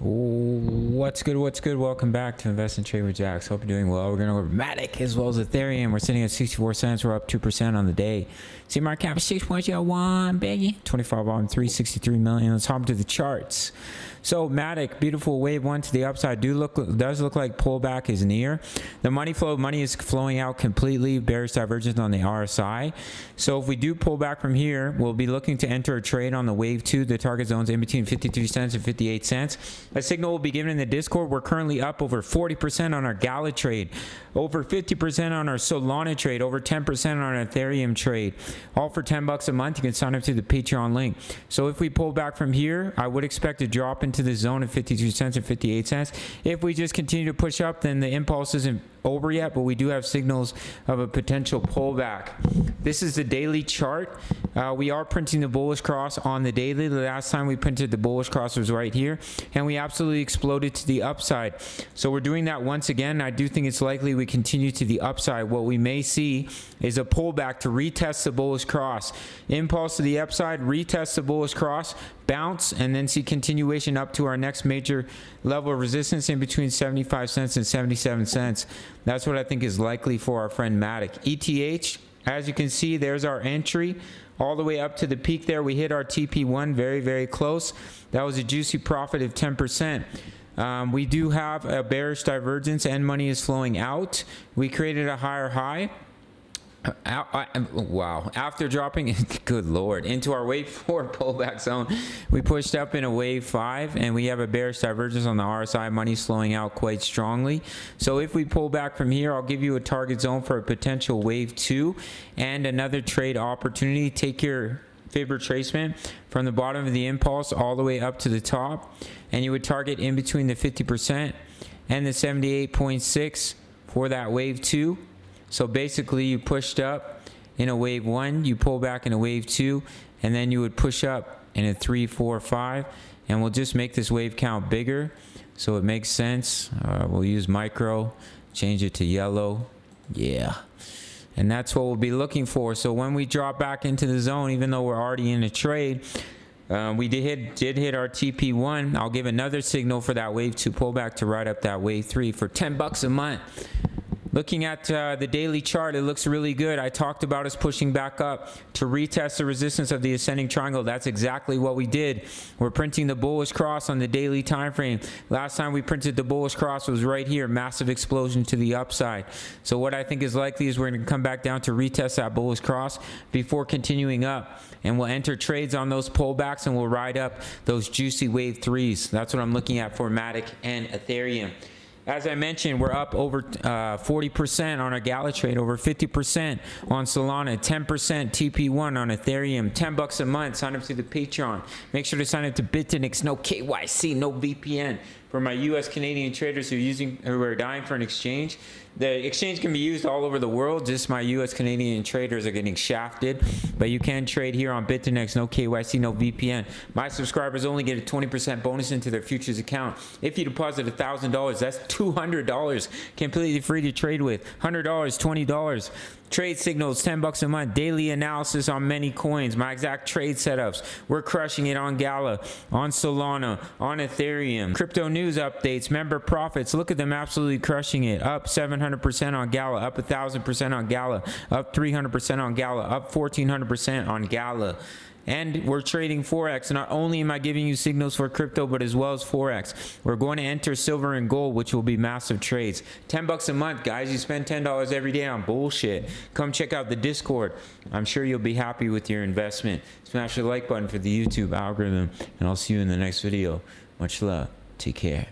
What's good? Welcome back to Invest and Trade with Jaxx. Hope you're doing well. We're going to go over Matic as well as Ethereum. We're sitting at 64 cents. We're up 2% on the day. See, market cap is 6.01, baby. 25 volume, 363 million. Let's hop to the charts. So Matic, beautiful wave one to the upside. Does look like pullback is near. The money is flowing out completely. Bearish divergence on the RSI. So if we do pull back from here, we'll be looking to enter a trade on the wave two. The target zone's in between 53 cents and 58 cents. A signal will be given in the Discord. We're currently up over 40% on our Gala trade, over 50% on our Solana trade, over 10% on our Ethereum trade, all for $10 a month. You can sign up to the Patreon link. So if we pull back from here, I would expect a drop into the zone of 52 cents and 58 cents. If we just continue to push up, then the impulse isn't over yet, but we do have signals of a potential pullback. This is the daily chart. We are printing the bullish cross on the daily. The last time we printed the bullish cross was right here, and we absolutely exploded to the upside. So we're doing that once again. I do think it's likely we continue to the upside. What we may see is a pullback to retest the bullish cross. Impulse to the upside, retest the bullish cross, bounce, and then see continuation up to our next major level of resistance in between 75 cents and 77 cents. That's what I think is likely for our friend Matic. ETH, as you can see, there's our entry all the way up to the peak there. We hit our TP1 very, very close. That was a juicy profit of 10%. We do have a bearish divergence and money is flowing out. We created a higher high. Wow, after dropping good lord into our wave 4 pullback zone, we pushed up in a wave 5 and we have a bearish divergence on the RSI. Money slowing out quite strongly. So if we pull back from here, I'll give you a target zone for a potential wave 2 and another trade opportunity. Take your fib retracement from the bottom of the impulse all the way up to the top, and you would target in between the 50% and the 78.6 for that wave 2. So basically you pushed up in a wave 1, you pull back in a wave 2, and then you would push up in a 3, 4, 5, and we'll just make this wave count bigger so it makes sense. We'll use micro, change it to yellow. Yeah. And that's what we'll be looking for. So when we drop back into the zone, even though we're already in a trade, we did hit our TP1. I'll give another signal for that wave 2 pullback to ride up that wave 3 for $10 a month. Looking at the daily chart, it looks really good. I talked about us pushing back up to retest the resistance of the ascending triangle. That's exactly what we did. We're printing the bullish cross on the daily time frame. Last time we printed the bullish cross was right here, massive explosion to the upside. So what I think is likely is we're going to come back down to retest that bullish cross before continuing up, and we'll enter trades on those pullbacks and we'll ride up those juicy wave 3s. That's what I'm looking at for Matic and Ethereum. As I mentioned, we're up over 40% on our Gala trade, over 50% on Solana, 10% TP1 on Ethereum, $10 a month. Sign up to the Patreon. Make sure to sign up to Bitfinex, no KYC, no VPN. For my US Canadian traders who are dying for an exchange, the exchange can be used all over the world. Just my US Canadian traders are getting shafted, but you can trade here on Bitfinex, no KYC, no VPN. My subscribers only get a 20% bonus into their futures account. If you deposit $1,000, that's $200 completely free to trade with. $100, $20. Trade signals, $10 a month. Daily analysis on many coins. My exact trade setups. We're crushing it on Gala, on Solana, on Ethereum. Crypto news updates, member profits. Look at them absolutely crushing it. Up 700% on Gala, up 1,000% on Gala, up 300% on Gala, up 1,400% on Gala. And we're trading Forex. Not only am I giving you signals for crypto, but as well as Forex. We're going to enter silver and gold, which will be massive trades. $10 a month, guys. You spend $10 every day on bullshit. Come check out the Discord. I'm sure you'll be happy with your investment. Smash the like button for the YouTube algorithm, and I'll see you in the next video. Much love. Take care.